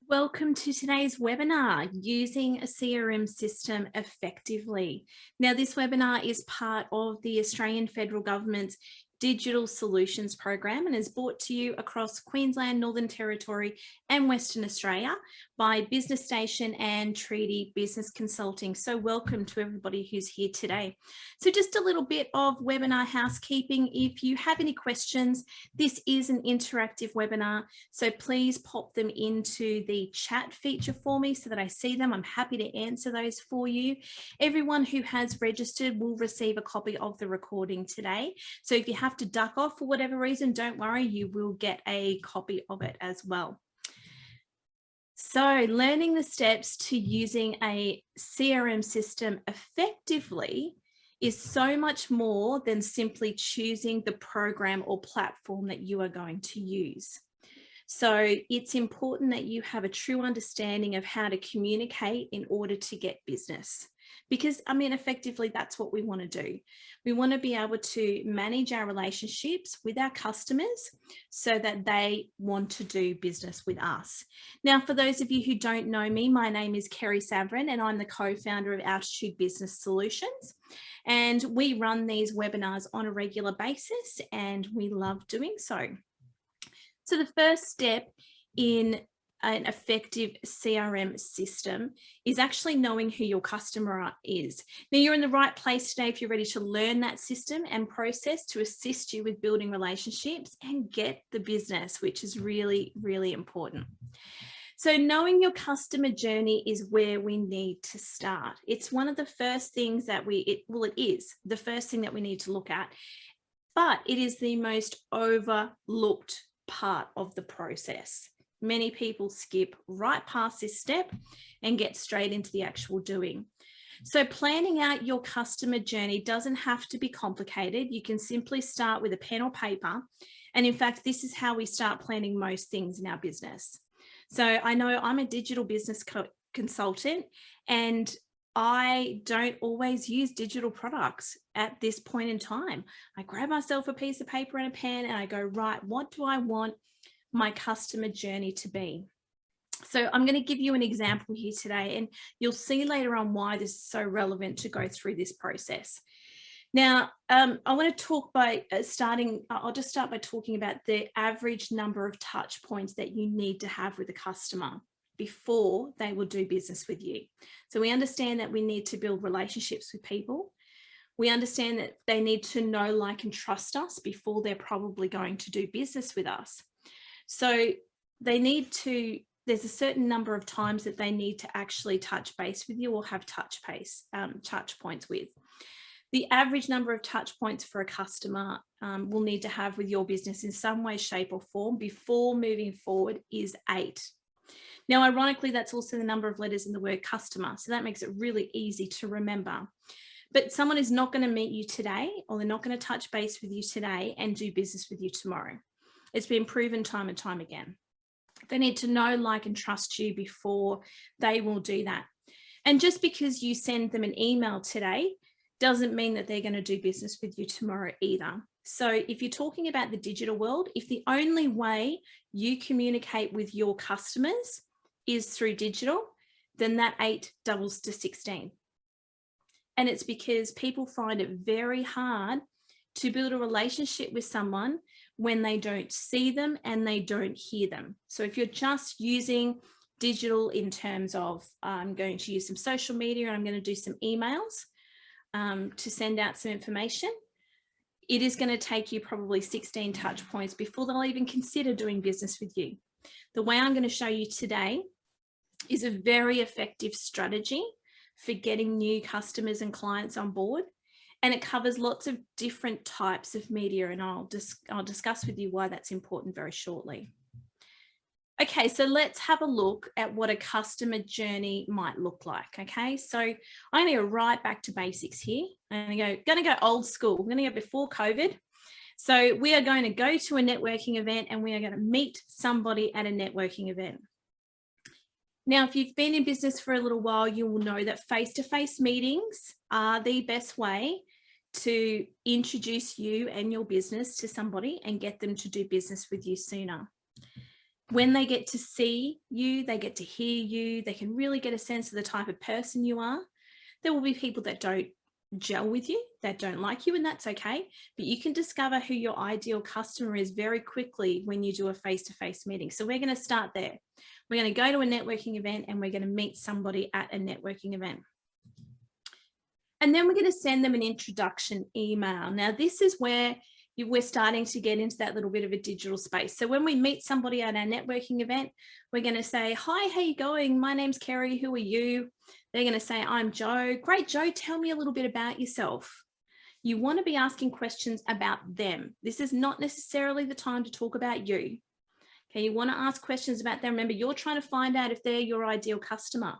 Welcome to today's webinar, Using a CRM System Effectively. Now, this webinar is part of the Australian Federal Government's Digital Solutions Program and is brought to you across Queensland, Northern Territory and Western Australia by Business Station and Treaty Business Consulting. So welcome to everybody who's here today. So just a little bit of webinar housekeeping. If you have any questions, this is an interactive webinar, so please pop them into the chat feature for me so that I see them. I'm happy to answer those for you. Everyone who has registered will receive a copy of the recording today. So if you have to duck off for whatever reason, don't worry, you will get a copy of it as well. So learning the steps to using a CRM system effectively is so much more than simply choosing the program or platform that you are going to use. So it's important that you have a true understanding of how to communicate in order to get business. Because, I mean, effectively, that's what we want to do. We want to be able to manage our relationships with our customers so that they want to do business with us. Now, for those of you who don't know me, my name is Kerrie and I'm the co-founder of Altitude Business Solutions. And we run these webinars on a regular basis and we love doing so. So the first step in an effective CRM system is actually knowing who your customer is. Now, you're in the right place today if you're ready to learn that system and process to assist you with building relationships and get the business, which is really, really important. So knowing your customer journey is where we need to start. It's one of the first things that it is the first thing that we need to look at, but it is the most overlooked part of the process. Many people skip right past this step and get straight into the actual doing. So planning out your customer journey doesn't have to be complicated. You can simply start with a pen or paper. And in fact, this is how we start planning most things in our business. So I know I'm a digital business consultant and I don't always use digital products at this point in time. I grab myself a piece of paper and a pen and I go, right, what do I want my customer journey to be? So I'm going to give you an example here today, and you'll see later on why this is so relevant to go through this process. Now, I want to talk by I'll just start by talking about the average number of touch points that you need to have with a customer before they will do business with you. So we understand that we need to build relationships with people. We understand that they need to know, like, and trust us before they're probably going to do business with us. So there's a certain number of times that they need to actually touch base with you or have touch points with. The average number of touch points for a customer will need to have with your business in some way, shape or form before moving forward is 8. Now, ironically, that's also the number of letters in the word customer. So that makes it really easy to remember. But someone is not going to meet you today, or they're not going to touch base with you today and do business with you tomorrow. It's been proven time and time again. They need to know, like, and trust you before they will do that. And just because you send them an email today doesn't mean that they're going to do business with you tomorrow either. So if you're talking about the digital world, if the only way you communicate with your customers is through digital, then that 8 doubles to 16. And it's because people find it very hard to build a relationship with someone when they don't see them and they don't hear them. So if you're just using digital in terms of, I'm going to use some social media and I'm going to do some emails to send out some information, it is going to take you probably 16 touch points before they'll even consider doing business with you. The way I'm going to show you today is a very effective strategy for getting new customers and clients on board. And it covers lots of different types of media, and I'll discuss with you why that's important very shortly. Okay, so let's have a look at what a customer journey might look like. Okay, so I'm going to go right back to basics here. I'm going to go old school. I'm going to go before COVID. So we are going to go to a networking event and we are going to meet somebody at a networking event. Now, if you've been in business for a little while, you will know that face-to-face meetings are the best way to introduce you and your business to somebody and get them to do business with you sooner. When they get to see you, they get to hear you, they can really get a sense of the type of person you are. There will be people that don't gel with you, that don't like you, and that's okay. But you can discover who your ideal customer is very quickly when you do a face-to-face meeting. So we're going to start there. We're going to go to a networking event and we're going to meet somebody at a networking event. And then we're going to send them an introduction email. Now, this is where we're starting to get into that little bit of a digital space. So when we meet somebody at our networking event, we're going to say, hi, how you going? My name's Kerrie. Who are you? They're going to say, I'm Joe. Great, Joe, tell me a little bit about yourself. You want to be asking questions about them. This is not necessarily the time to talk about you. Okay, you want to ask questions about them. Remember, you're trying to find out if they're your ideal customer.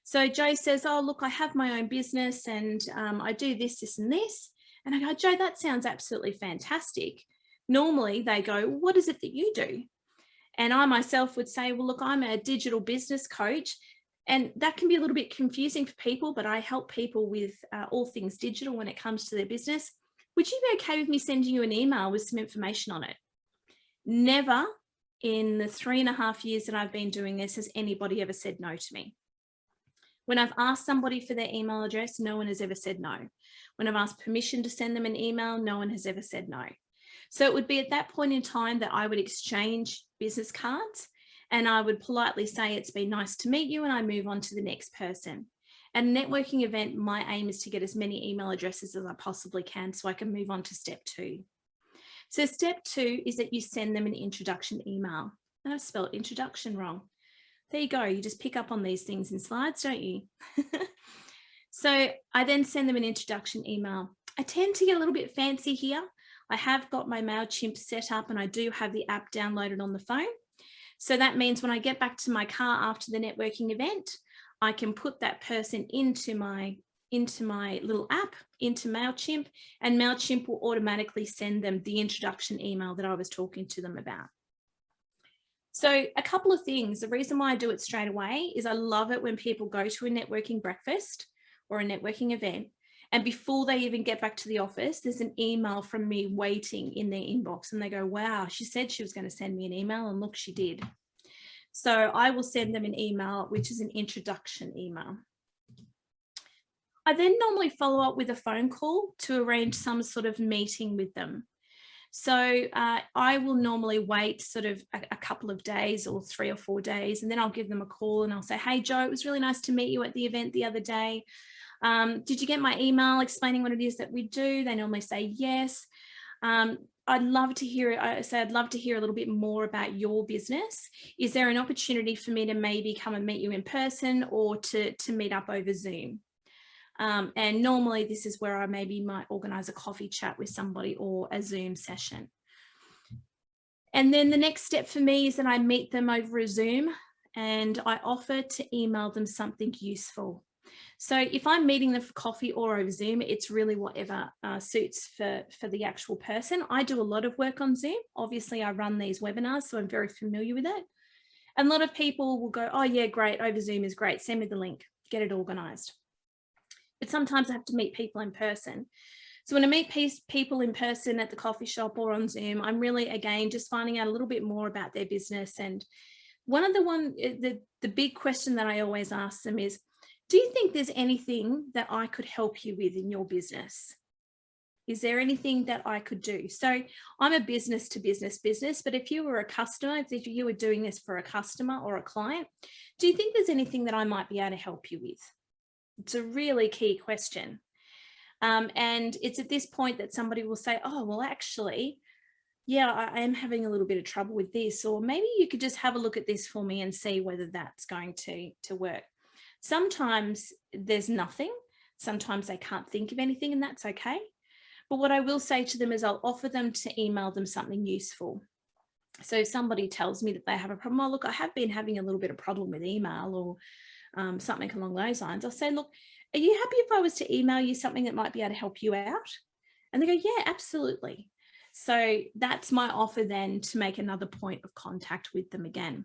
So Joe says, oh, look, I have my own business and I do this, this, and this. And I go, Joe, that sounds absolutely fantastic. Normally they go, what is it that you do? And I myself would say, well, look, I'm a digital business coach. And that can be a little bit confusing for people, but I help people with all things digital when it comes to their business. Would you be okay with me sending you an email with some information on it? Never in the 3.5 years that I've been doing this has anybody ever said no to me. When I've asked somebody for their email address, no one has ever said no. When I've asked permission to send them an email, no one has ever said no. So it would be at that point in time that I would exchange business cards and I would politely say, it's been nice to meet you, and I move on to the next person. At a networking event, my aim is to get as many email addresses as I possibly can so I can move on to step 2. So step 2 is that you send them an introduction email. And I've spelled introduction wrong. There you go. You just pick up on these things in slides, don't you? So I then send them an introduction email. I tend to get a little bit fancy here. I have got my MailChimp set up and I do have the app downloaded on the phone. So that means when I get back to my car after the networking event, I can put that person into my little app, into MailChimp, and MailChimp will automatically send them the introduction email that I was talking to them about. So a couple of things. The reason why I do it straight away is I love it when people go to a networking breakfast or a networking event, and before they even get back to the office, there's an email from me waiting in their inbox, and they go, wow, she said she was going to send me an email, and look, she did. So I will send them an email, which is an introduction email. I then normally follow up with a phone call to arrange some sort of meeting with them. So I will normally wait sort of a couple of days or 3 or 4 days, and then I'll give them a call and I'll say, hey, Joe, it was really nice to meet you at the event the other day. Did you get my email explaining what it is that we do? They normally say yes. I'd love to hear it. I say, I'd love to hear a little bit more about your business. Is there an opportunity for me to maybe come and meet you in person or to meet up over Zoom? And normally this is where I maybe might organize a coffee chat with somebody or a Zoom session. And then the next step for me is that I meet them over a Zoom and I offer to email them something useful. So if I'm meeting them for coffee or over Zoom, it's really whatever suits for the actual person. I do a lot of work on Zoom. Obviously, I run these webinars, so I'm very familiar with it. And a lot of people will go, oh yeah, great, over Zoom is great. Send me the link, get it organized. But sometimes I have to meet people in person. So when I meet people in person at the coffee shop or on Zoom, I'm really, again, just finding out a little bit more about their business. And the big question that I always ask them is, do you think there's anything that I could help you with in your business? Is there anything that I could do? So I'm a business to business, but if you were a customer, if you were doing this for a customer or a client, do you think there's anything that I might be able to help you with? It's a really key question. And it's at this point that somebody will say, oh, well, actually, yeah, I am having a little bit of trouble with this, or maybe you could just have a look at this for me and see whether that's going to work. Sometimes there's nothing. Sometimes they can't think of anything, and that's okay. But what I will say to them is I'll offer them to email them something useful. So if somebody tells me that they have a problem, oh, look, I have been having a little bit of problem with email or something along those lines, I'll say, look, are you happy if I was to email you something that might be able to help you out? And they go, yeah, absolutely. So that's my offer then to make another point of contact with them again.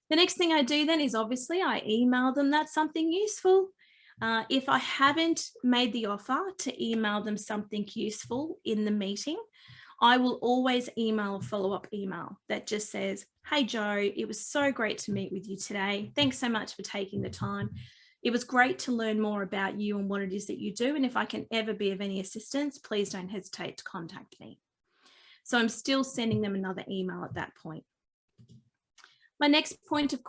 The next thing I do then is obviously I email them that's something useful. If I haven't made the offer to email them something useful in the meeting, I will always email a follow-up email that just says, hey, Joe, it was so great to meet with you today. Thanks so much for taking the time. It was great to learn more about you and what it is that you do. And if I can ever be of any assistance, please don't hesitate to contact me. So I'm still sending them another email at that point. My next point of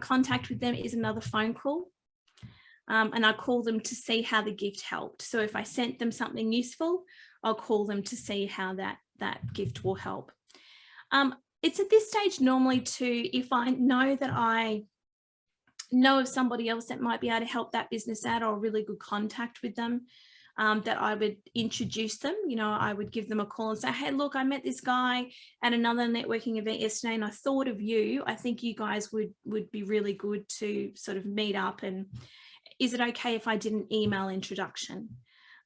contact with them is another phone call. And I call them to see how the gift helped. So if I sent them something useful, I'll call them to see how that gift will help. It's at this stage normally too, if I know that I know of somebody else that might be able to help that business out, or a really good contact with them, that I would introduce them. You know, I would give them a call and say, hey, look, I met this guy at another networking event yesterday and I thought of you. I think you guys would be really good to sort of meet up, and is it okay if I did an email introduction?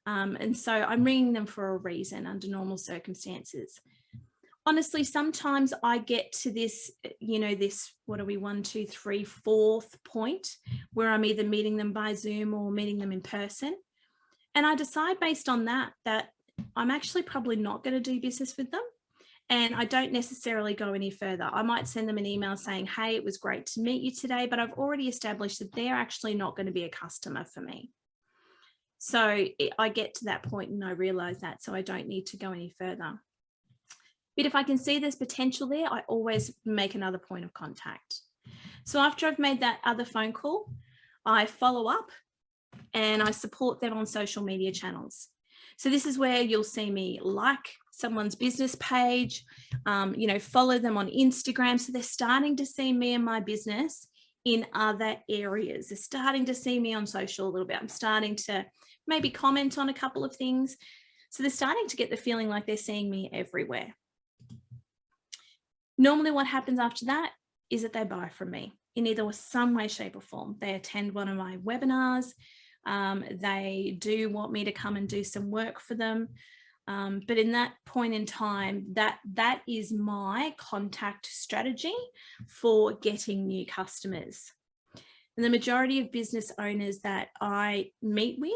And so I'm ringing them for a reason under normal circumstances. Honestly, sometimes I get to this, you know, this, what are we, 1, 2, 3, 4th point where I'm either meeting them by Zoom or meeting them in person. And I decide based on that I'm actually probably not going to do business with them. And I don't necessarily go any further. I might send them an email saying, hey, it was great to meet you today, but I've already established that they're actually not going to be a customer for me. So I get to that point and I realize that, so I don't need to go any further. But if I can see there's potential there, I always make another point of contact. So after I've made that other phone call, I follow up and I support them on social media channels. So this is where you'll see me like someone's business page, you know, follow them on Instagram. So they're starting to see me and my business in other areas. They're starting to see me on social a little bit. I'm starting to maybe comment on a couple of things. So they're starting to get the feeling like they're seeing me everywhere. Normally what happens after that is that they buy from me in either some way, shape or form. They attend one of my webinars. They do want me to come and do some work for them. But in that point in time, that is my contact strategy for getting new customers. And the majority of business owners that I meet with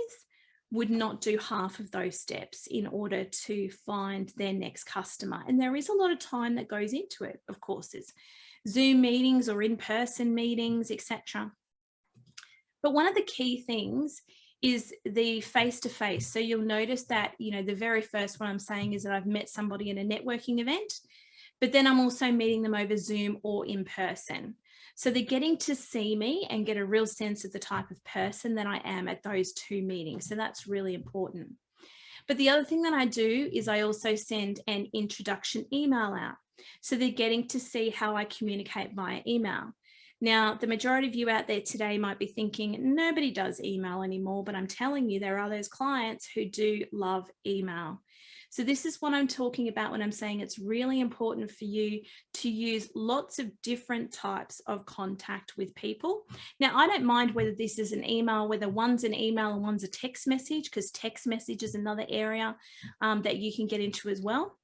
would not do half of those steps in order to find their next customer. And there is a lot of time that goes into it. Of course, there's Zoom meetings or in-person meetings, etc. But one of the key things is the face-to-face. So you'll notice that, you know, the very first one I'm saying is that I've met somebody in a networking event, but then I'm also meeting them over Zoom or in person. So they're getting to see me and get a real sense of the type of person that I am at those 2 meetings. So that's really important. But the other thing that I do is I also send an introduction email out. So they're getting to see how I communicate via email. Now, the majority of you out there today might be thinking, nobody does email anymore, but I'm telling you, there are those clients who do love email. So this is what I'm talking about when I'm saying it's really important for you to use lots of different types of contact with people. Now, I don't mind whether this is an email, whether one's an email and one's a text message, because text message is another area that you can get into as well.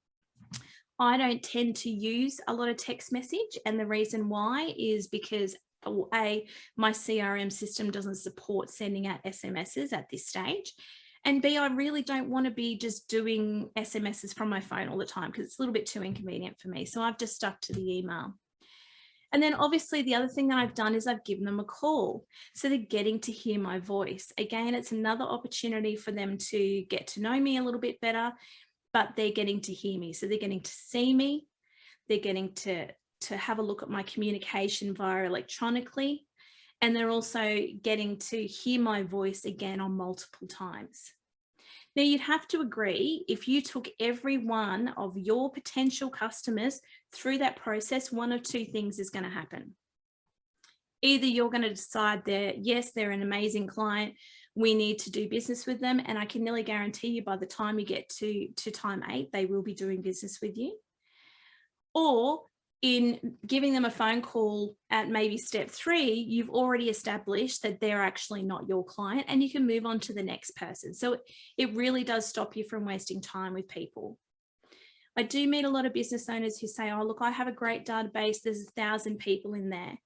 I don't tend to use a lot of text message, and the reason why is because A, my CRM system doesn't support sending out SMSs at this stage, and B, I really don't want to be just doing SMSs from my phone all the time because it's a little bit too inconvenient for me. So I've just stuck to the email. And then obviously the other thing that I've done is I've given them a call. So they're getting to hear my voice. Again, it's another opportunity for them to get to know me a little bit better, but they're getting to hear me. So they're getting to see me. They're getting to have a look at my communication via electronically. And they're also getting to hear my voice again on multiple times. Now, you'd have to agree, if you took every one of your potential customers through that process, one of 2 things is going to happen. Either you're going to decide that, yes, they're an amazing client, we need to do business with them, and I can nearly guarantee you by the time you get to time 8, they will be doing business with you. Or in giving them a phone call at maybe step 3, you've already established that they're actually not your client and you can move on to the next person. So it really does stop you from wasting time with people. I do meet a lot of business owners who say, oh, look, I have a great database. There's 1,000 people in there.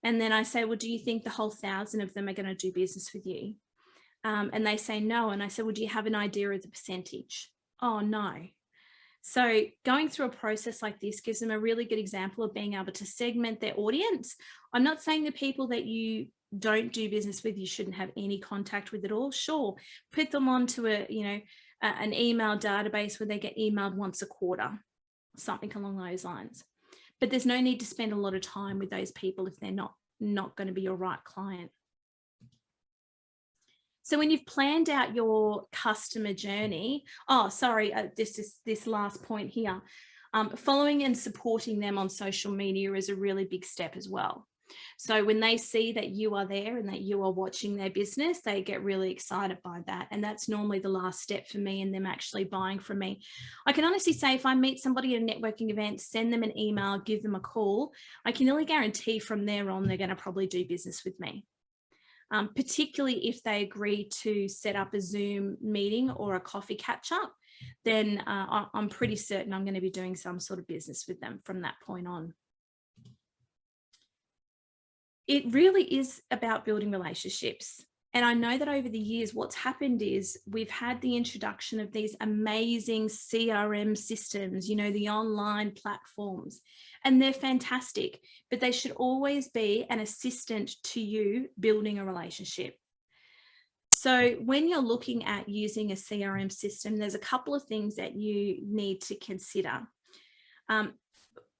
And then I say, well, do you think the whole 1,000 of them are going to do business with you? And they say no. And I said, well, do you have an idea of the percentage? Oh, no. So going through a process like this gives them a really good example of being able to segment their audience. I'm not saying the people that you don't do business with, you shouldn't have any contact with at all. Sure, put them onto an email database where they get emailed once a quarter, something along those lines. But there's no need to spend a lot of time with those people if they're not going to be your right client. So when you've planned out your customer journey, this last point here, following and supporting them on social media is a really big step as well. So when they see that you are there and that you are watching their business, they get really excited by that. And that's normally the last step for me and them actually buying from me. I can honestly say if I meet somebody at a networking event, send them an email, give them a call, I can nearly guarantee from there on they're going to probably do business with me. Particularly if they agree to set up a Zoom meeting or a coffee catch up, then I'm pretty certain I'm going to be doing some sort of business with them from that point on. It really is about building relationships. And I know that over the years, what's happened is we've had the introduction of these amazing CRM systems, the online platforms, and they're fantastic, but they should always be an assistant to you building a relationship. So when you're looking at using a CRM system, there's a couple of things that you need to consider.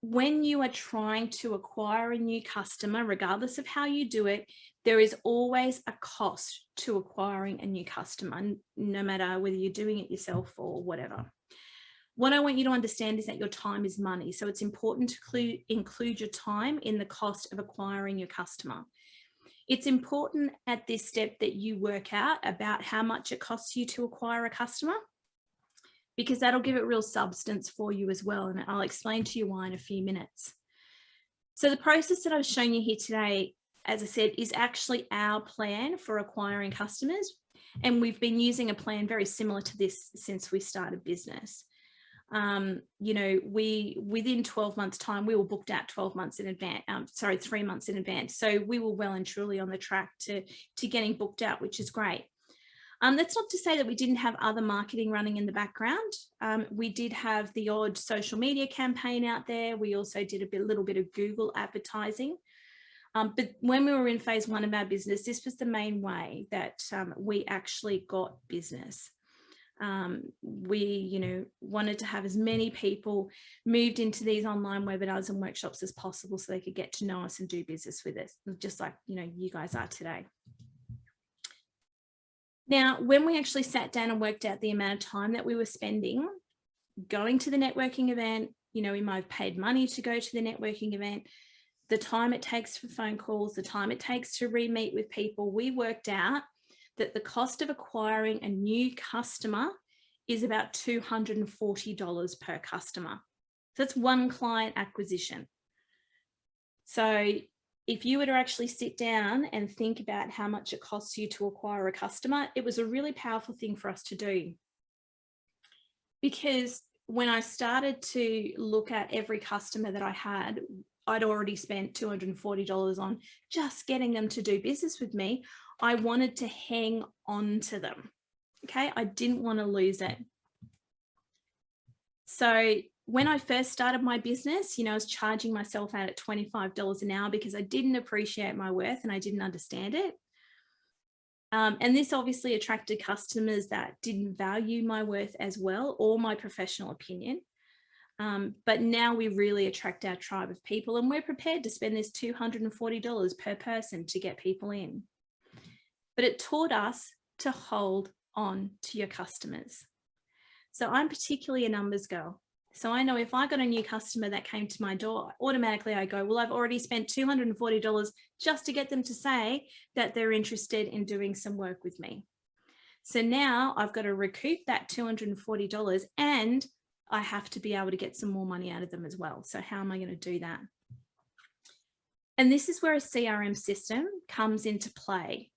When you are trying to acquire a new customer, regardless of how you do it, there is always a cost to acquiring a new customer, no matter whether you're doing it yourself or whatever. What I want you to understand is that your time is money. So it's important to include your time in the cost of acquiring your customer. It's important at this step that you work out about how much it costs you to acquire a customer, because that'll give it real substance for you as well. And I'll explain to you why in a few minutes. So the process that I've shown you here today, as I said, is actually our plan for acquiring customers. And we've been using a plan very similar to this since we started business. Within 12 months time, we were booked out 12 months in advance, 3 months in advance. So we were well and truly on the track to getting booked out, which is great. That's not to say that we didn't have other marketing running in the background. We did have the odd social media campaign out there. We also did a little bit of Google advertising. But when we were in phase 1 of our business, this was the main way that we actually got business. We, wanted to have as many people moved into these online webinars and workshops as possible so they could get to know us and do business with us, just like, you guys are today. Now, when we actually sat down and worked out the amount of time that we were spending going to the networking event, we might have paid money to go to the networking event, the time it takes for phone calls, the time it takes to re-meet with people, we worked out that the cost of acquiring a new customer is about $240 per customer. So that's one client acquisition. So if you were to actually sit down and think about how much it costs you to acquire a customer, it was a really powerful thing for us to do. Because when I started to look at every customer that I had, I'd already spent $240 on just getting them to do business with me. I wanted to hang on to them. Okay, I didn't want to lose it. So when I first started my business, I was charging myself out at $25 an hour because I didn't appreciate my worth and I didn't understand it. And this obviously attracted customers that didn't value my worth as well, or my professional opinion. But now we really attract our tribe of people, and we're prepared to spend this $240 per person to get people in. But it taught us to hold on to your customers. So I'm particularly a numbers girl. So I know if I got a new customer that came to my door, automatically I go, well, I've already spent $240 just to get them to say that they're interested in doing some work with me. So now I've got to recoup that $240 and I have to be able to get some more money out of them as well. So how am I going to do that? And this is where a CRM system comes into play.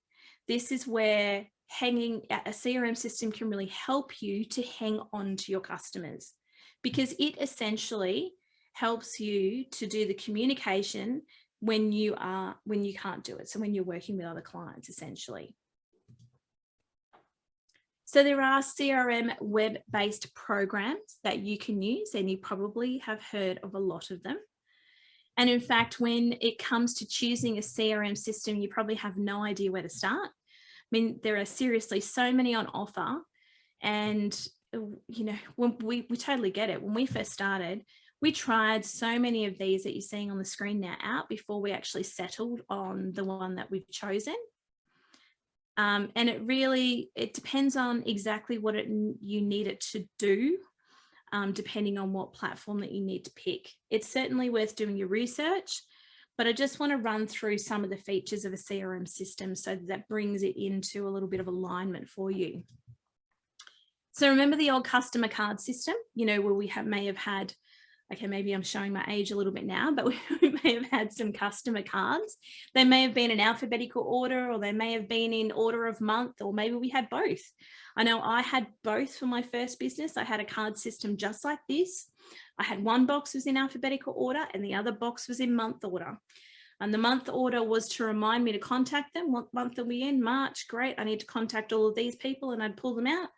This is where a CRM system can really help you to hang on to your customers, because it essentially helps you to do the communication when you can't do it. So when you're working with other clients, essentially. So there are CRM web-based programs that you can use, and you probably have heard of a lot of them. And in fact, when it comes to choosing a CRM system, you probably have no idea where to start. I mean, there are seriously so many on offer, and you know, when we totally get it. When we first started, we tried so many of these that you're seeing on the screen now out before we actually settled on the one that we've chosen. And it depends on exactly what you need it to do, depending on what platform that you need to pick. It's certainly worth doing your research, but I just want to run through some of the features of a CRM system so that brings it into a little bit of alignment for you. So remember the old customer card system, you know, where we may have had, okay, maybe I'm showing my age a little bit now, but we may have had some customer cards. They may have been in alphabetical order, or they may have been in order of month, or maybe we had both. I know I had both for my first business. I had a card system just like this. I had one box was in alphabetical order and the other box was in month order. And the month order was to remind me to contact them. What month are we in? March. Great. I need to contact all of these people, and I'd pull them out.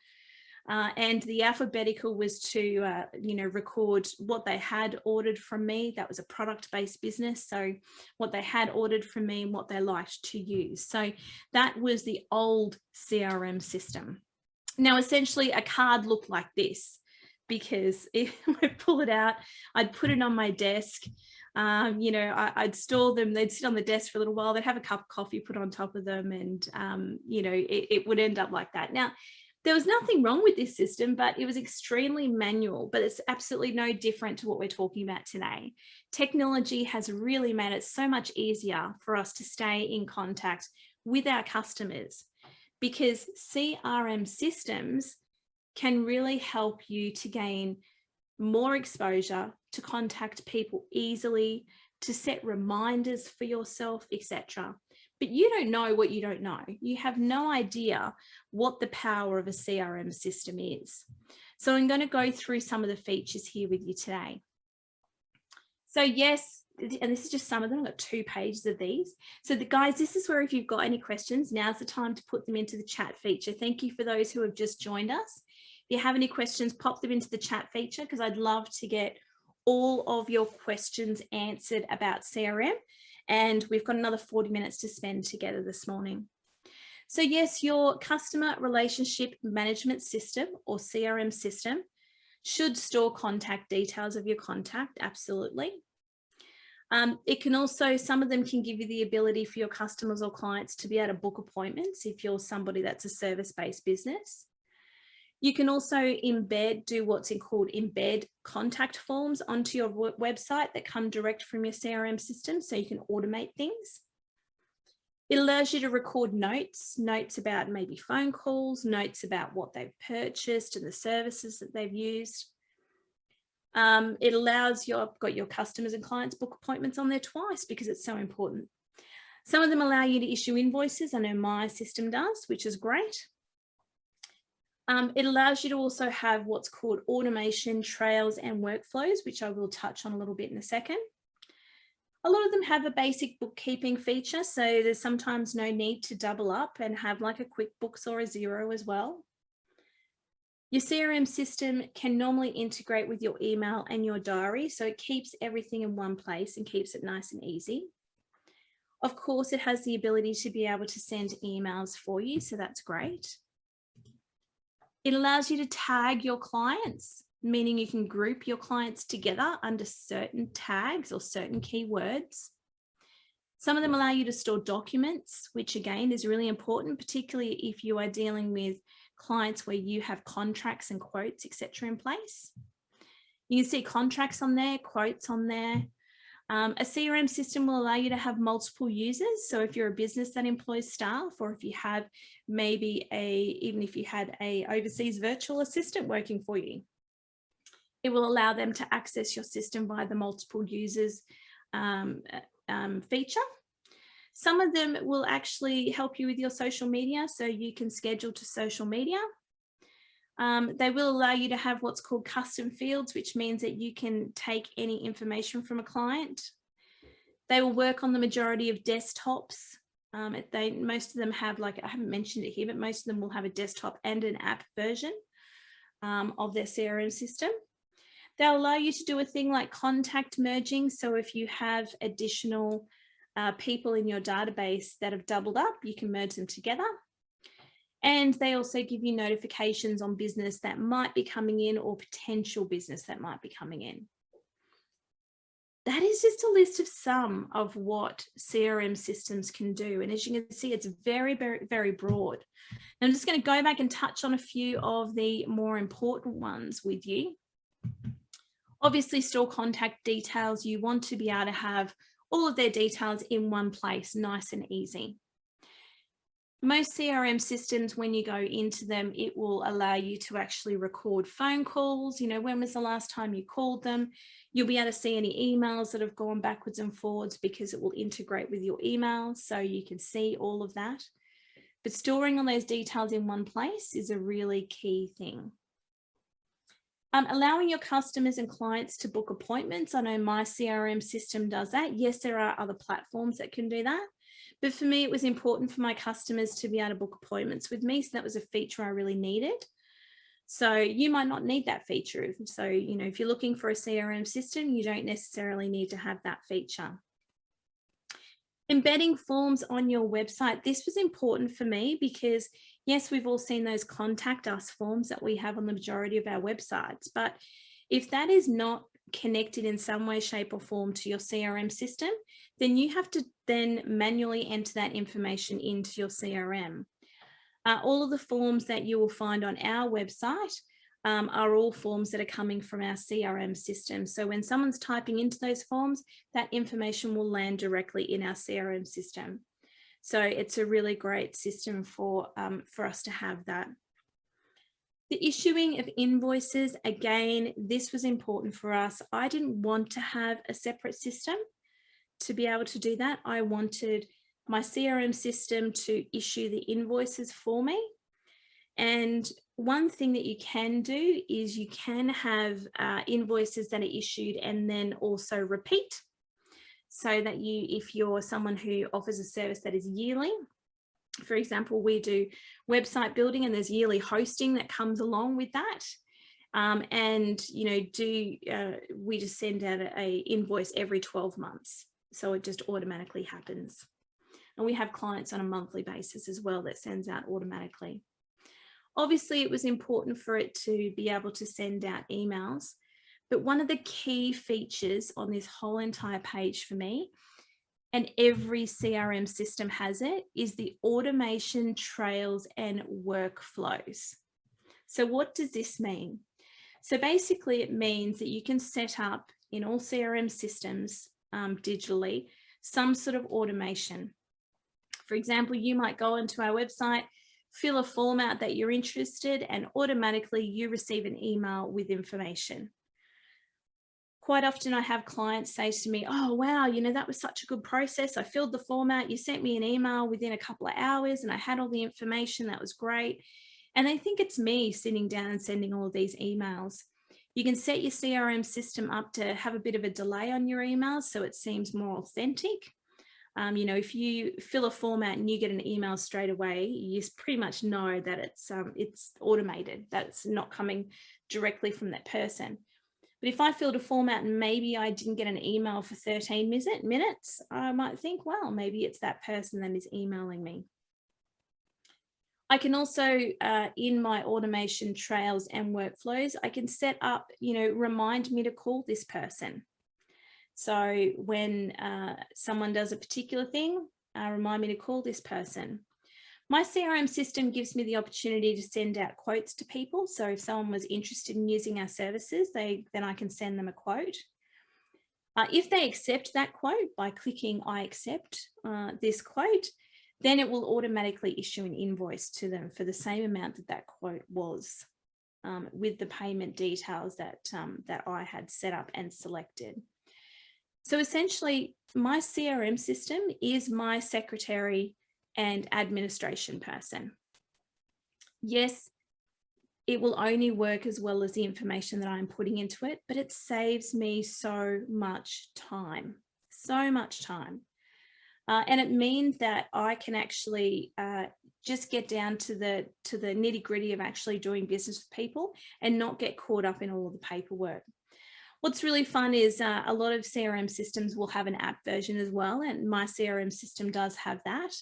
And the alphabetical was to, you know, record what they had ordered from me. That was a product-based business. So what they had ordered from me and what they liked to use. So that was the old CRM system. Now, essentially a card looked like this, because if I pull it out, I'd put it on my desk. You know, I'd store them. They'd sit on the desk for a little while. They'd have a cup of coffee put on top of them, and, you know, it would end up like that. Now, there was nothing wrong with this system, but it was extremely manual, but it's absolutely no different to what we're talking about today. Technology has really made it so much easier for us to stay in contact with our customers, because CRM systems can really help you to gain more exposure, to contact people easily, to set reminders for yourself, etc. But you don't know what you don't know. You have no idea what the power of a CRM system is. So I'm going to go through some of the features here with you today. So yes, and this is just some of them. I've got 2 pages of these. So guys, this is where if you've got any questions, now's the time to put them into the chat feature. Thank you for those who have just joined us. If you have any questions, pop them into the chat feature, because I'd love to get all of your questions answered about CRM. And we've got another 40 minutes to spend together this morning. So yes, your customer relationship management system, or CRM system, should store contact details of your contact, absolutely. It can also, some of them can give you the ability for your customers or clients to be able to book appointments if you're somebody that's a service-based business. You can also do what's called embed contact forms onto your website that come direct from your CRM system, so you can automate things. It allows you to record notes about maybe phone calls, notes about what they've purchased and the services that they've used. It allows got your customers and clients book appointments on there twice, because it's so important. Some of them allow you to issue invoices. I know my system does, which is great. It allows you to also have what's called automation, trails and workflows, which I will touch on a little bit in a second. A lot of them have a basic bookkeeping feature, so there's sometimes no need to double up and have like a QuickBooks or a Xero as well. Your CRM system can normally integrate with your email and your diary, so it keeps everything in one place and keeps it nice and easy. Of course, it has the ability to be able to send emails for you, so that's great. It allows you to tag your clients, meaning you can group your clients together under certain tags or certain keywords. Some of them allow you to store documents, which again is really important, particularly if you are dealing with clients where you have contracts and quotes, etc. in place. You can see contracts on there, quotes on there. A CRM system will allow you to have multiple users. So if you're a business that employs staff, or if you have maybe even if you had a overseas virtual assistant working for you, it will allow them to access your system via the multiple users feature. Some of them will actually help you with your social media, so you can schedule to social media. They will allow you to have what's called custom fields, which means that you can take any information from a client. They will work on the majority of desktops. Most of them have, like, I haven't mentioned it here, but most of them will have a desktop and an app version of their CRM system. They'll allow you to do a thing like contact merging. So if you have additional people in your database that have doubled up, you can merge them together. And they also give you notifications on business that might be coming in or potential business that might be coming in. That is just a list of some of what CRM systems can do. And as you can see, it's very, very, very broad. And I'm just going to go back and touch on a few of the more important ones with you. Obviously, store contact details. You want to be able to have all of their details in one place, nice and easy. Most CRM systems, when you go into them, it will allow you to actually record phone calls. You know, when was the last time you called them? You'll be able to see any emails that have gone backwards and forwards because it will integrate with your emails, so you can see all of that. But storing all those details in one place is a really key thing. Allowing your customers and clients to book appointments. I know my CRM system does that. Yes, there are other platforms that can do that. But for me, it was important for my customers to be able to book appointments with me. So that was a feature I really needed. So you might not need that feature. So, you know, if you're looking for a CRM system, you don't necessarily need to have that feature. Embedding forms on your website. This was important for me because, yes, we've all seen those contact us forms that we have on the majority of our websites. But if that is not connected in some way, shape or form to your CRM system, then you have to then manually enter that information into your CRM. All of the forms that you will find on our website are all forms that are coming from our CRM system. So when someone's typing into those forms, that information will land directly in our CRM system. So it's a really great system for us to have that. The issuing of invoices, again, this was important for us. I didn't want to have a separate system to be able to do that. I wanted my CRM system to issue the invoices for me. And one thing that you can do is you can have invoices that are issued and then also repeat. So that if you're someone who offers a service that is yearly, for example, we do website building and there's yearly hosting that comes along with that. And, you know, we just send out a invoice every 12 months. So it just automatically happens. And we have clients on a monthly basis as well that sends out automatically. Obviously, it was important for it to be able to send out emails. But one of the key features on this whole entire page for me, and every CRM system has it, is the automation trails and workflows. So what does this mean? So basically it means that you can set up in all CRM systems digitally some sort of automation. For example, you might go onto our website, fill a form out that you're interested, and automatically you receive an email with information. Quite often I have clients say to me, oh, wow, you know, that was such a good process. I filled the form out, you sent me an email within a couple of hours and I had all the information. That was great. And they think it's me sitting down and sending all of these emails. You can set your CRM system up to have a bit of a delay on your emails so it seems more authentic. You know, if you fill a form out and you get an email straight away, you just pretty much know that it's automated, that's not coming directly from that person. But if I filled a form out and maybe I didn't get an email for 13 minutes, I might think, well, maybe it's that person that is emailing me. I can also, in my automation trails and workflows, I can set up, you know, remind me to call this person. So when someone does a particular thing, remind me to call this person. My CRM system gives me the opportunity to send out quotes to people. So if someone was interested in using our services, then I can send them a quote. If they accept that quote by clicking I accept this quote, then it will automatically issue an invoice to them for the same amount that that quote was, with the payment details that I had set up and selected. So essentially, my CRM system is my secretary and administration person. Yes, it will only work as well as the information that I'm putting into it, but it saves me so much time, so much time. And it means that I can actually just get down to the nitty gritty of actually doing business with people and not get caught up in all of the paperwork. What's really fun is a lot of CRM systems will have an app version as well, and my CRM system does have that.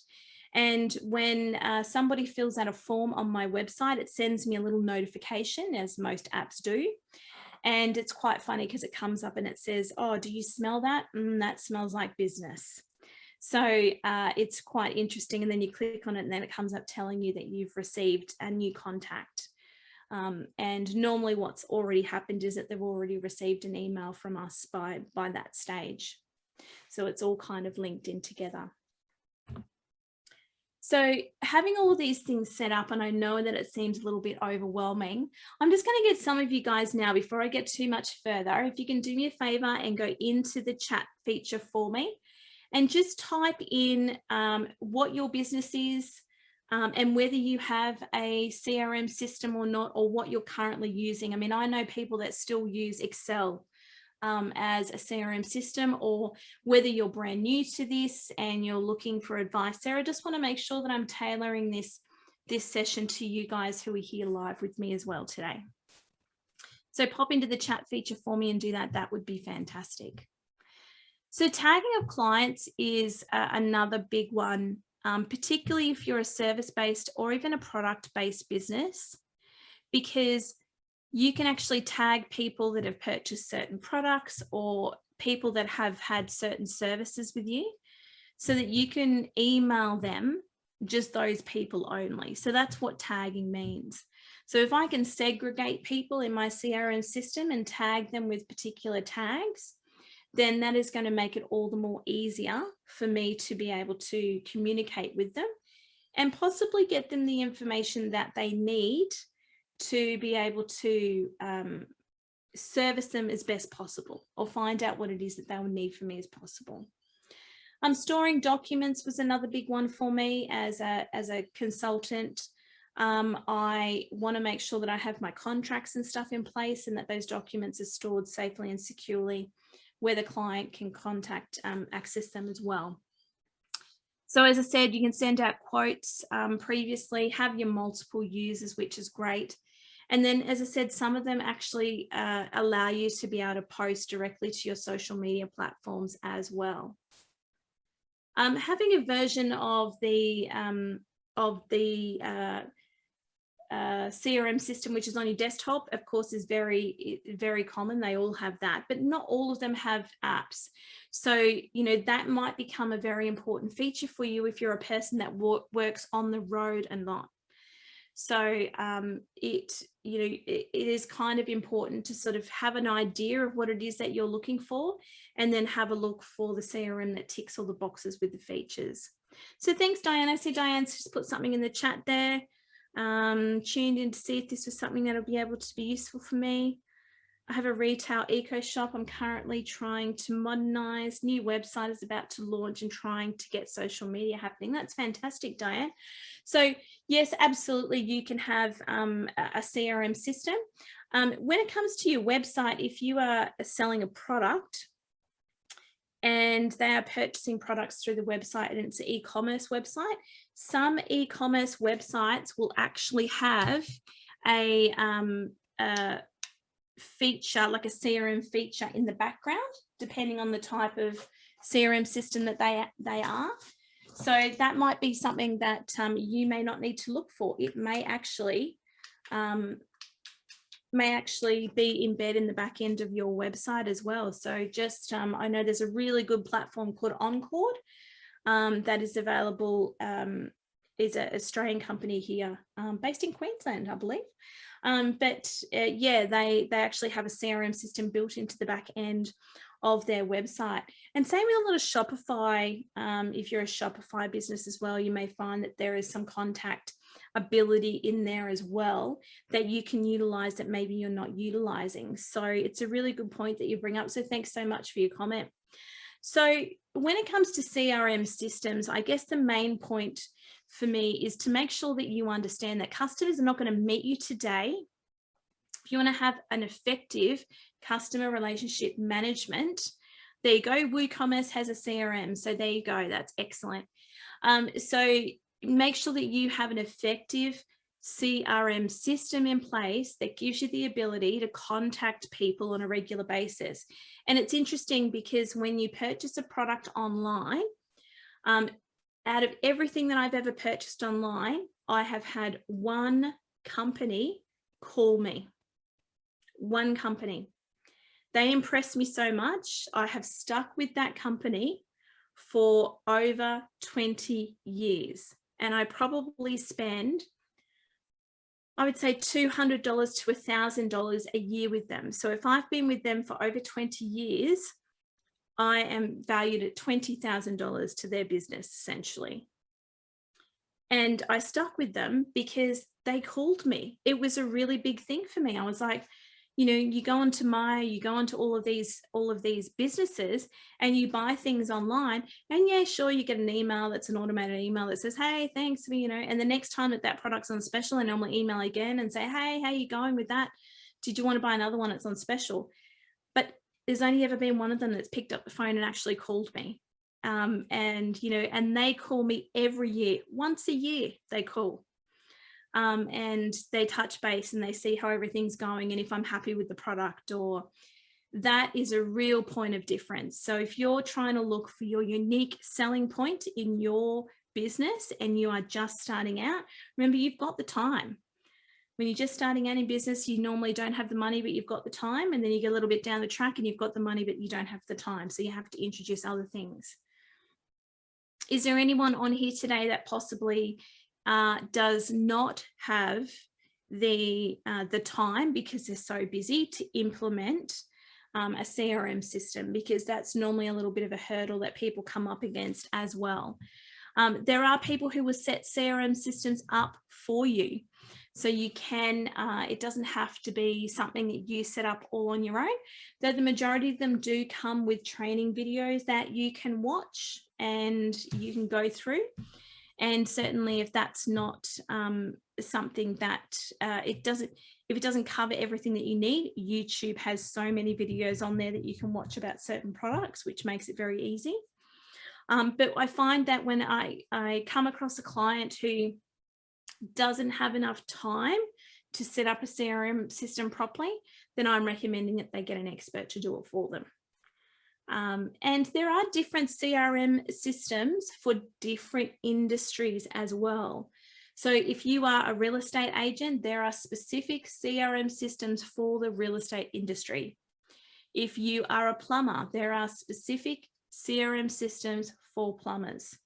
And when somebody fills out a form on my website, it sends me a little notification, as most apps do. And it's quite funny because it comes up and it says, oh, do you smell that? That smells like business. So it's quite interesting. And then you click on it and then it comes up telling you that you've received a new contact. And normally what's already happened is that they've already received an email from us by that stage. So it's all kind of linked in together. So having all of these things set up, and I know that it seems a little bit overwhelming, I'm just going to get some of you guys now, before I get too much further, if you can do me a favor and go into the chat feature for me and just type in what your business is, and whether you have a CRM system or not, or what you're currently using. I mean, I know people that still use Excel as a CRM system, or whether you're brand new to this and you're looking for advice there. I just want to make sure that I'm tailoring this session to you guys who are here live with me as well today. So pop into the chat feature for me and do that. That would be fantastic. So tagging of clients is another big one, particularly if you're a service-based or even a product-based business, because you can actually tag people that have purchased certain products or people that have had certain services with you, so that you can email them just those people only. So that's what tagging means. So if I can segregate people in my CRM system and tag them with particular tags, then that is going to make it all the more easier for me to be able to communicate with them and possibly get them the information that they need to be able to service them as best possible, or find out what it is that they will need from me as possible. Storing documents was another big one for me as a consultant. I want to make sure that I have my contracts and stuff in place, and that those documents are stored safely and securely where the client can access them as well. So as I said, you can send out quotes previously, have your multiple users, which is great. And then, as I said, some of them actually allow you to be able to post directly to your social media platforms as well. Having a version of the CRM system which is on your desktop, of course, is very, very common. They all have that, but not all of them have apps. So, you know, that might become a very important feature for you if you're a person that works on the road a lot. So it is kind of important to sort of have an idea of what it is that you're looking for, and then have a look for the CRM that ticks all the boxes with the features. So thanks, Diane. I see Diane's just put something in the chat there. Tuned in to see if this was something that'll be able to be useful for me. I have a retail eco shop I'm currently trying to modernize. New website is about to launch and trying to get social media happening. That's fantastic, Diane. So yes, absolutely, you can have a CRM system. When it comes to your website, if you are selling a product and they are purchasing products through the website and it's an e-commerce website, some e-commerce websites will actually have a feature, like a CRM feature in the background, depending on the type of CRM system that they are. So that might be something that you may not need to look for. It may actually be embedded in the back end of your website as well. So just, I know there's a really good platform called Encore that is available, is an Australian company here, based in Queensland, I believe. Yeah, they actually have a CRM system built into the back end of their website. And same with a lot of Shopify. If you're a Shopify business as well, you may find that there is some contact ability in there as well that you can utilize that maybe you're not utilizing. So it's a really good point that you bring up. So thanks so much for your comment. So when it comes to CRM systems, I guess the main point for me is to make sure that you understand that customers are not going to meet you today. If you want to have an effective customer relationship management, There you go. WooCommerce has a CRM. So there you go. That's excellent. So make sure that you have an effective CRM system in place that gives you the ability to contact people on a regular basis. And it's interesting because when you purchase a product online, out of everything that I've ever purchased online, I have had one company call me. One company. They impressed me so much. I have stuck with that company for over 20 years. And I probably spend, I would say $200 to $1,000 a year with them. So if I've been with them for over 20 years, I am valued at $20,000 to their business, essentially. And I stuck with them because they called me. It was a really big thing for me. I was like, you know, you go onto all of these businesses and you buy things online, and yeah, sure, you get an email that's an automated email that says, hey, thanks for, you know, and the next time that product's on special, I normally email again and say, hey, how you going with that? Did you want to buy another one? It's on special. But there's only ever been one of them that's picked up the phone and actually called me. And, you know, and they call me every year, once a year they call. And they touch base and they see how everything's going and if I'm happy with the product, or that is a real point of difference. So if you're trying to look for your unique selling point in your business and you are just starting out, remember, you've got the time. When you're just starting out in business, you normally don't have the money, but you've got the time. And then you get a little bit down the track and you've got the money, but you don't have the time. So you have to introduce other things. Is there anyone on here today that possibly does not have the time because they're so busy to implement a CRM system? Because that's normally a little bit of a hurdle that people come up against as well. There are people who will set CRM systems up for you. So you can, it doesn't have to be something that you set up all on your own, though the majority of them do come with training videos that you can watch and you can go through. And certainly if that's not something that if it doesn't cover everything that you need, YouTube has so many videos on there that you can watch about certain products, which makes it very easy. But I find that when I come across a client who doesn't have enough time to set up a CRM system properly, then I'm recommending that they get an expert to do it for them. And there are different CRM systems for different industries as well. So if you are a real estate agent, there are specific CRM systems for the real estate industry. If you are a plumber, there are specific CRM systems for plumbers.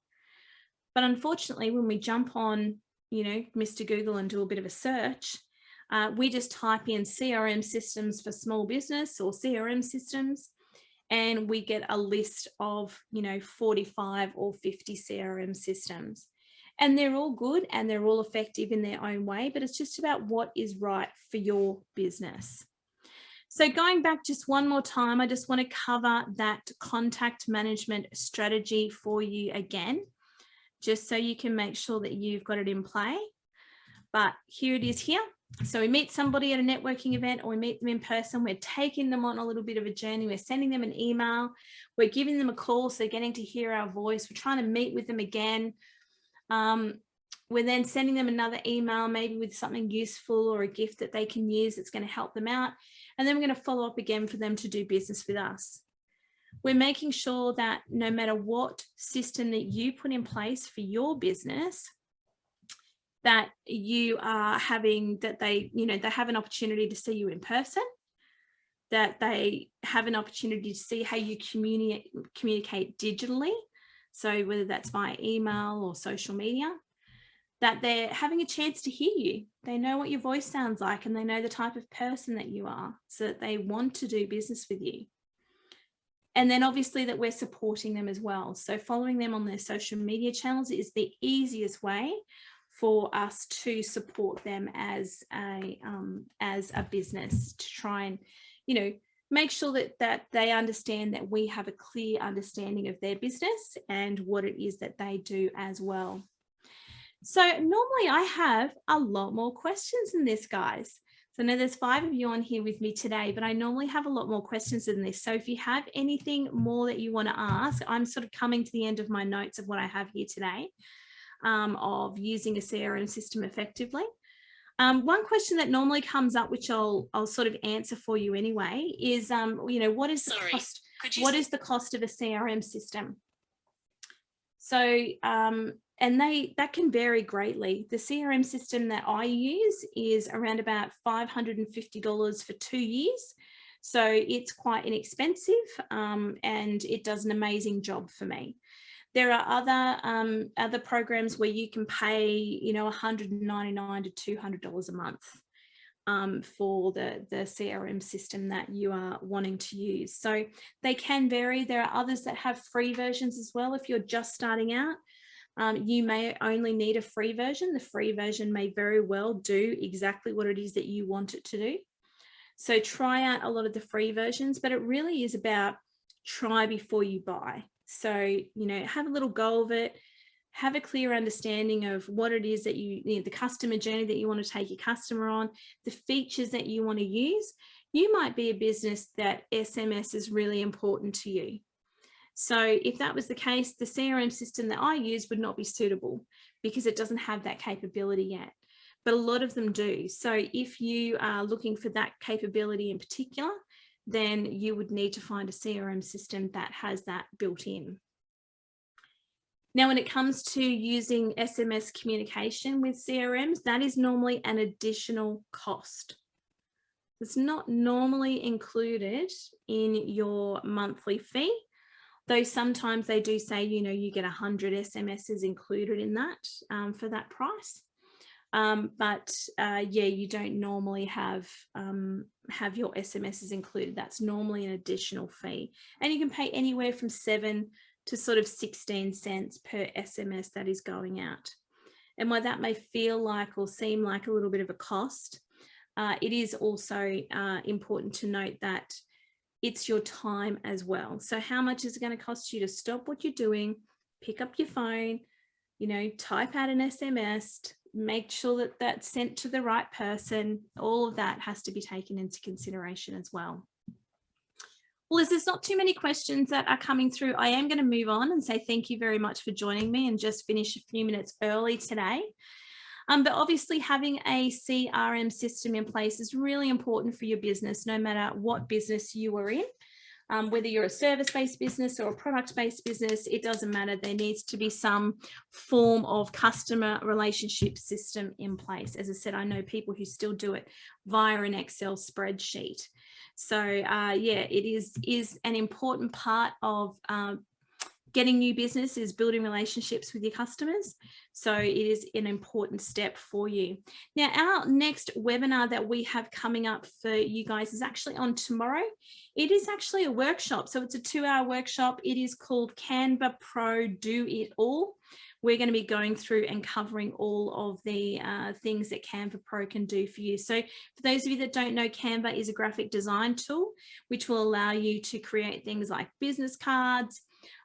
But unfortunately, when we jump on, you know, Mr. Google and do a bit of a search, we just type in CRM systems for small business or CRM systems, and we get a list of, you know, 45 or 50 CRM systems. And they're all good and they're all effective in their own way, but it's just about what is right for your business. So going back just one more time, I just want to cover that contact management strategy for you again, just so you can make sure that you've got it in play. But here it is here. So we meet somebody at a networking event, or we meet them in person. We're taking them on a little bit of a journey. We're sending them an email. We're giving them a call, so they're getting to hear our voice. We're trying to meet with them again. We're then sending them another email, maybe with something useful or a gift that they can use that's going to help them out. And then we're going to follow up again for them to do business with us. We're making sure that no matter what system that you put in place for your business, that you are having, that they, you know, they have an opportunity to see you in person, that they have an opportunity to see how you communicate digitally. So whether that's via email or social media, that they're having a chance to hear you. They know what your voice sounds like and they know the type of person that you are, so that they want to do business with you. And then obviously that we're supporting them as well. So following them on their social media channels is the easiest way for us to support them as a business, to try and, you know, make sure that they understand that we have a clear understanding of their business and what it is that they do as well. So normally I have a lot more questions than this, guys. So I know there's 5 of you on here with me today, but I normally have a lot more questions than this. So if you have anything more that you want to ask, I'm sort of coming to the end of my notes of what I have here today, of using a CRM system effectively. One question that normally comes up, which I'll sort of answer for you anyway, is, what is the cost? What is the cost of a CRM system? So, and that can vary greatly. The CRM system that I use is around about $550 for 2 years. So it's quite inexpensive, and it does an amazing job for me. There are other programs where you can pay, $199 to $200 a month for the CRM system that you are wanting to use. So they can vary. There are others that have free versions as well. If you're just starting out, you may only need a free version. The free version may very well do exactly what it is that you want it to do. So try out a lot of the free versions, but it really is about try before you buy. So, have a little go of it, have a clear understanding of what it is that the customer journey that you want to take your customer on, the features that you want to use. You might be a business that SMS is really important to you. So if that was the case, the CRM system that I use would not be suitable because it doesn't have that capability yet. But a lot of them do. So if you are looking for that capability in particular, then you would need to find a CRM system that has that built in. Now, when it comes to using SMS communication with CRMs, that is normally an additional cost. It's not normally included in your monthly fee, though sometimes they do say, you get 100 SMSs included in that for that price. Yeah, you don't normally have your SMSs included. That's normally an additional fee, and you can pay anywhere from 7 to sort of 16 cents per SMS that is going out. And while that may feel like or seem like a little bit of a cost, it is also important to note that it's your time as well. So how much is it going to cost you to stop what you're doing, pick up your phone, type out an SMS, make sure that that's sent to the right person? All of that has to be taken into consideration as well. Well, as there's not too many questions that are coming through, I am going to move on and say thank you very much for joining me and just finish a few minutes early today. But obviously having a CRM system in place is really important for your business, no matter what business you are in. Whether you're a service-based business or a product-based business, it doesn't matter. There needs to be some form of customer relationship system in place. As I said, I know people who still do it via an Excel spreadsheet. So yeah, it is an important part of getting new business, is building relationships with your customers. So it is an important step for you. Now, our next webinar that we have coming up for you guys is actually on tomorrow. It is actually a workshop. So it's a 2-hour workshop. It is called Canva Pro Do It All. We're going to be going through and covering all of the things that Canva Pro can do for you. So for those of you that don't know, Canva is a graphic design tool, which will allow you to create things like business cards,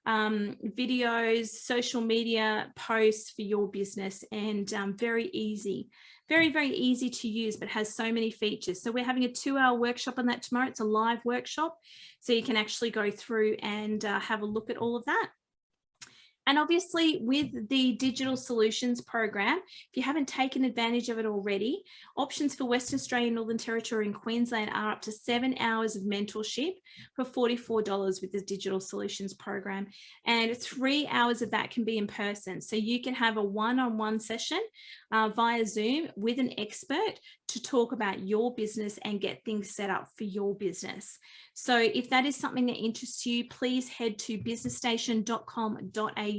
videos, social media posts for your business, and very easy, very, very easy to use, but has so many features. So we're having a 2-hour workshop on that tomorrow. It's a live workshop, so you can actually go through and have a look at all of that. And obviously with the Digital Solutions Program, if you haven't taken advantage of it already, options for Western Australia, Northern Territory and Queensland are up to 7 hours of mentorship for $44 with the Digital Solutions Program. And 3 hours of that can be in person. So you can have a one-on-one session via Zoom with an expert to talk about your business and get things set up for your business. So if that is something that interests you, please head to businessstation.com.au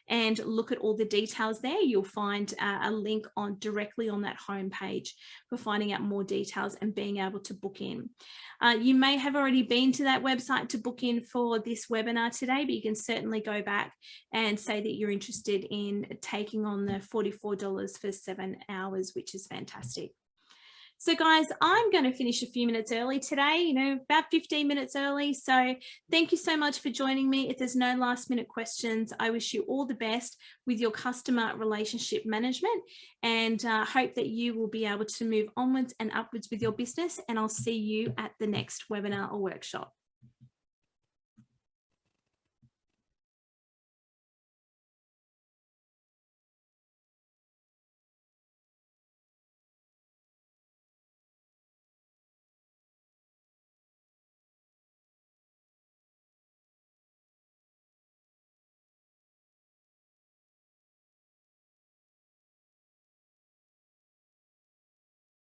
and look at all the details there. You'll find a link directly on that homepage for finding out more details and being able to book in. You may have already been to that website to book in for this webinar today, but you can certainly go back and say that you're interested in taking on the $44 for 7 hours, which is fantastic. So guys, I'm going to finish a few minutes early today, about 15 minutes early. So thank you so much for joining me. If there's no last minute questions, I wish you all the best with your customer relationship management, and hope that you will be able to move onwards and upwards with your business. And I'll see you at the next webinar or workshop.